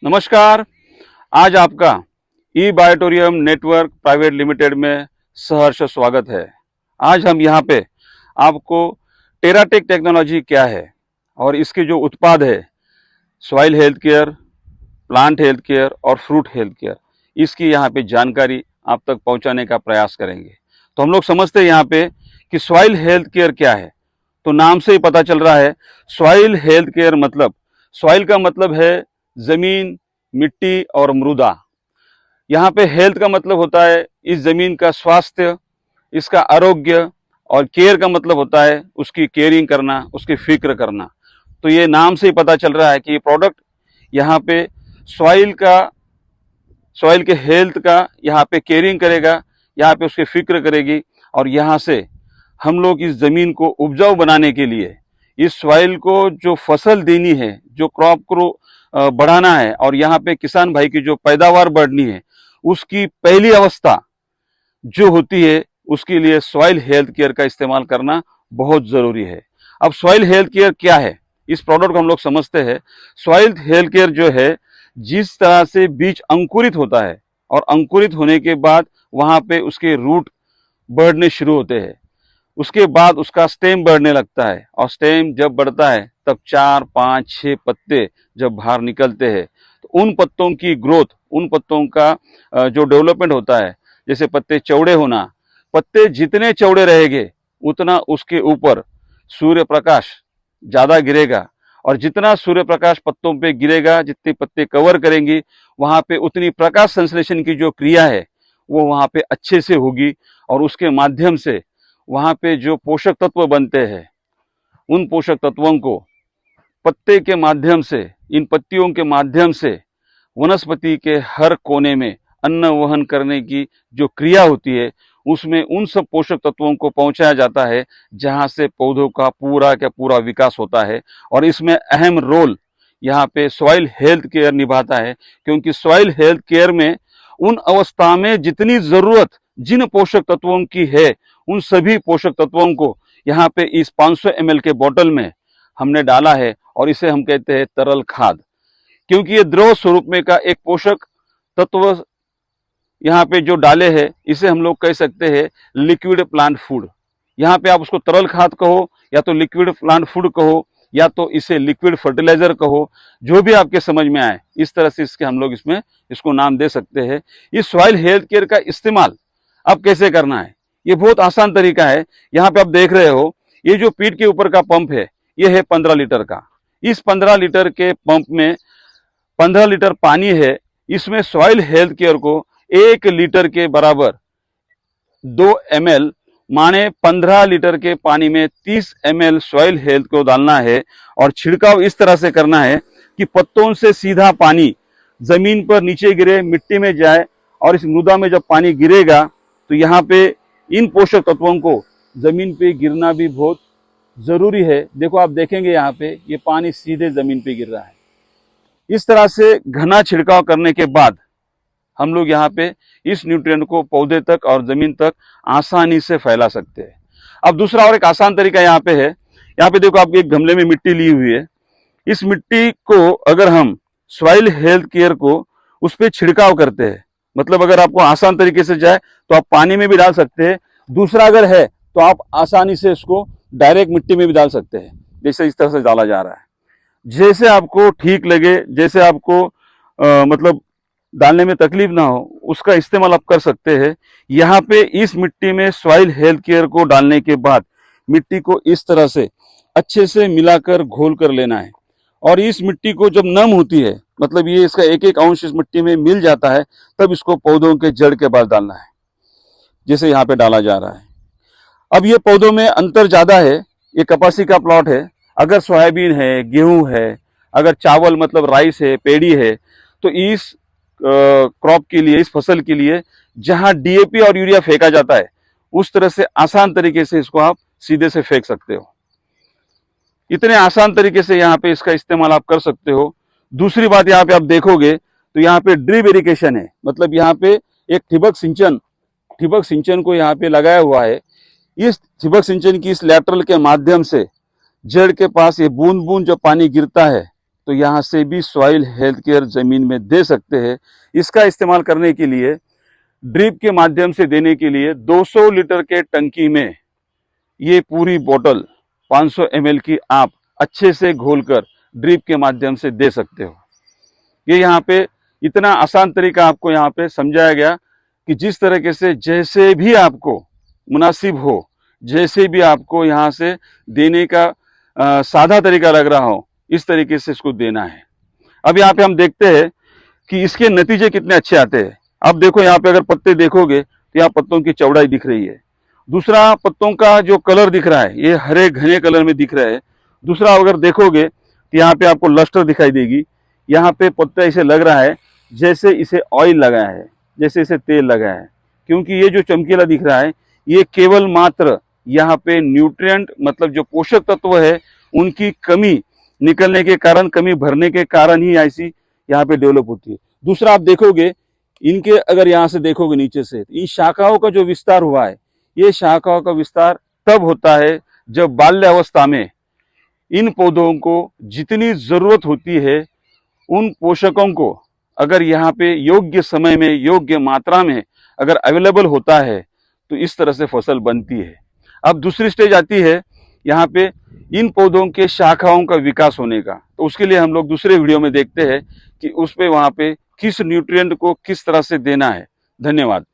नमस्कार। आज आपका ई बायोटोरियम नेटवर्क प्राइवेट लिमिटेड में सहर्ष स्वागत है। आज हम यहाँ पे आपको टेराटेक टेक्नोलॉजी क्या है और इसके जो उत्पाद है soil health care, plant health care और फ्रूट हेल्थ केयर, इसकी यहाँ पे जानकारी आप तक पहुँचाने का प्रयास करेंगे। तो हम लोग समझते हैं यहाँ पे कि सॉइल हेल्थ केयर क्या है। तो नाम से ही पता चल रहा है, सॉइल हेल्थ केयर मतलब सॉइल का मतलब है जमीन, मिट्टी और मृदा। यहाँ पे हेल्थ का मतलब होता है इस जमीन का स्वास्थ्य, इसका आरोग्य, और केयर का मतलब होता है उसकी केयरिंग करना, उसकी फिक्र करना। तो ये नाम से ही पता चल रहा है कि ये प्रोडक्ट यहाँ पे सॉइल के हेल्थ का यहाँ पे केयरिंग करेगा, यहाँ पे उसकी फिक्र करेगी। और यहाँ से हम लोग इस जमीन को उपजाऊ बनाने के लिए, इस सॉइल को जो फसल देनी है, जो क्रॉप को बढ़ाना है और यहाँ पे किसान भाई की जो पैदावार बढ़नी है, उसकी पहली अवस्था जो होती है उसके लिए सॉइल हेल्थ केयर का इस्तेमाल करना बहुत जरूरी है। अब सॉइल हेल्थ केयर क्या है, इस प्रोडक्ट को हम लोग समझते हैं। सॉइल हेल्थ केयर जो है, जिस तरह से बीज अंकुरित होता है और अंकुरित होने के बाद वहां पे उसके रूट बढ़ने शुरू होते हैं, उसके बाद उसका स्टेम बढ़ने लगता है, और स्टेम जब बढ़ता है तब 4, 5, 6 पत्ते जब बाहर निकलते हैं, तो उन पत्तों की ग्रोथ, उन पत्तों का जो डेवलपमेंट होता है, जैसे पत्ते चौड़े होना, पत्ते जितने चौड़े रहेंगे उतना उसके ऊपर सूर्य प्रकाश ज्यादा गिरेगा, और जितना सूर्य प्रकाश पत्तों पे गिरेगा, जितने पत्ते कवर करेंगी, वहां पे उतनी प्रकाश संश्लेषण की जो क्रिया है वो वहां पे अच्छे से होगी, और उसके माध्यम से वहां पे जो पोषक तत्व बनते हैं, उन पोषक तत्वों को पत्ते के माध्यम से, इन पत्तियों के माध्यम से वनस्पति के हर कोने में अन्न वहन करने की जो क्रिया होती है, उसमें उन सब पोषक तत्वों को पहुंचाया जाता है, जहां से पौधों का पूरा का पूरा विकास होता है। और इसमें अहम रोल यहाँ पे सॉइल हेल्थ केयर निभाता है, क्योंकि सॉइल हेल्थ केयर में उन अवस्था में जितनी जरूरत जिन पोषक तत्वों की है, उन सभी पोषक तत्वों को यहाँ पे इस 500 ml के बोतल में हमने डाला है, और इसे हम कहते हैं तरल खाद। क्योंकि ये द्रव स्वरूप में का एक पोषक तत्व यहाँ पे जो डाले हैं, इसे हम लोग कह सकते हैं लिक्विड प्लांट फूड। यहाँ पे आप उसको तरल खाद कहो, या तो लिक्विड प्लांट फूड कहो, या तो इसे लिक्विड फर्टिलाइजर कहो, जो भी आपके समझ में आए, इस तरह से इसके हम लोग इसको नाम दे सकते हैं। इस सॉइल हेल्थ केयर का इस्तेमाल अब कैसे करना है, ये बहुत आसान तरीका है। यहाँ पे आप देख रहे हो, ये जो पीठ के ऊपर का पंप है, ये है 15 लीटर का। इस 15 लीटर के पंप में 15 लीटर पानी है। इसमें सॉइल हेल्थ केयर को 1 लीटर के बराबर 2 ml, माने 15 लीटर के पानी में 30 ml सॉइल हेल्थ को डालना है, और छिड़काव इस तरह से करना है कि पत्तों से सीधा पानी जमीन पर नीचे गिरे, मिट्टी में जाए, और इस मृदा में जब पानी गिरेगा तो यहाँ पे इन पोषक तत्वों को जमीन पे गिरना भी बहुत जरूरी है। देखो, आप देखेंगे यहाँ पे ये पानी सीधे जमीन पे गिर रहा है। इस तरह से घना छिड़काव करने के बाद हम लोग यहाँ पे इस न्यूट्रिएंट को पौधे तक और जमीन तक आसानी से फैला सकते हैं। अब दूसरा और एक आसान तरीका यहाँ पे है। यहाँ पे देखो, आपकी एक गमले में मिट्टी ली हुई है। इस मिट्टी को अगर हम सॉइल हेल्थ केयर को उस पर छिड़काव करते हैं, मतलब अगर आपको आसान तरीके से जाए तो आप पानी में भी डाल सकते हैं। दूसरा अगर है तो आप आसानी से इसको डायरेक्ट मिट्टी में भी डाल सकते हैं, जैसे इस तरह से डाला जा रहा है। जैसे आपको ठीक लगे, जैसे आपको मतलब डालने में तकलीफ ना हो, उसका इस्तेमाल आप कर सकते हैं। यहाँ पे इस मिट्टी में सॉइल हेल्थ केयर को डालने के बाद मिट्टी को इस तरह से अच्छे से मिलाकर घोल कर लेना है, और इस मिट्टी को जब नम होती है, मतलब ये इसका एक एक अंश इस मिट्टी में मिल जाता है, तब इसको पौधों के जड़ के पास डालना है, जैसे यहाँ पे डाला जा रहा है। अब ये पौधों में अंतर ज्यादा है। ये कपासी का प्लॉट है। अगर सोयाबीन है, गेहूं है, अगर चावल मतलब राइस है, पेड़ी है, तो इस क्रॉप के लिए, इस फसल के लिए जहां डीएपी और यूरिया फेंका जाता है, उस तरह से आसान तरीके से इसको आप सीधे से फेंक सकते हो। इतने आसान तरीके से यहाँ पे इसका इस्तेमाल आप कर सकते हो। दूसरी बात, यहाँ पे आप देखोगे तो यहाँ पे ड्रिप इरिगेशन है, मतलब यहाँ पे एक ठिबक सिंचन को यहाँ पे लगाया हुआ है। इस ठिबक सिंचन की इस लैटरल के माध्यम से जड़ के पास ये बूंद बूंद जो पानी गिरता है, तो यहाँ से भी सॉइल हेल्थ केयर जमीन में दे सकते हैं। इसका इस्तेमाल करने के लिए ड्रिप के माध्यम से देने के लिए 200 लीटर के टंकी में ये पूरी बोतल 500 ml की आप अच्छे से घोलकर ड्रिप के माध्यम से दे सकते हो। ये यहाँ पे इतना आसान तरीका आपको यहाँ पे समझाया गया कि जिस तरीके से जैसे भी आपको मुनासिब हो, जैसे भी आपको यहाँ से देने का सादा तरीका लग रहा हो, इस तरीके से इसको देना है। अब यहाँ पे हम देखते हैं कि इसके नतीजे कितने अच्छे आते हैं। अब देखो यहाँ पे अगर पत्ते देखोगे तो यहाँ पत्तों की चौड़ाई दिख रही है। दूसरा, पत्तों का जो कलर दिख रहा है ये हरे घने कलर में दिख रहा है। दूसरा, अगर देखोगे तो यहाँ पे आपको लस्टर दिखाई देगी। यहाँ पे पत्ता इसे लग रहा है जैसे इसे ऑयल लगा है, जैसे इसे तेल लगा है, क्योंकि ये जो चमकीला दिख रहा है ये केवल मात्र यहाँ पे न्यूट्रिएंट मतलब जो पोषक तत्व है उनकी कमी निकलने के कारण, कमी भरने के कारण ही ऐसी यहाँ पे डेवलप होती है। दूसरा, आप देखोगे इनके अगर यहाँ से देखोगे नीचे से, इन शाखाओं का जो विस्तार हुआ है, ये शाखाओं का विस्तार तब होता है जब बाल्यावस्था में इन पौधों को जितनी जरूरत होती है उन पोषकों को अगर यहाँ पे योग्य समय में, योग्य मात्रा में अगर अवेलेबल होता है तो इस तरह से फसल बनती है। अब दूसरी स्टेज आती है यहाँ पे इन पौधों के शाखाओं का विकास होने का। तो उसके लिए हम लोग दूसरे वीडियो में देखते हैं कि उस पे वहाँ पे किस न्यूट्रिएंट को किस तरह से देना है। धन्यवाद।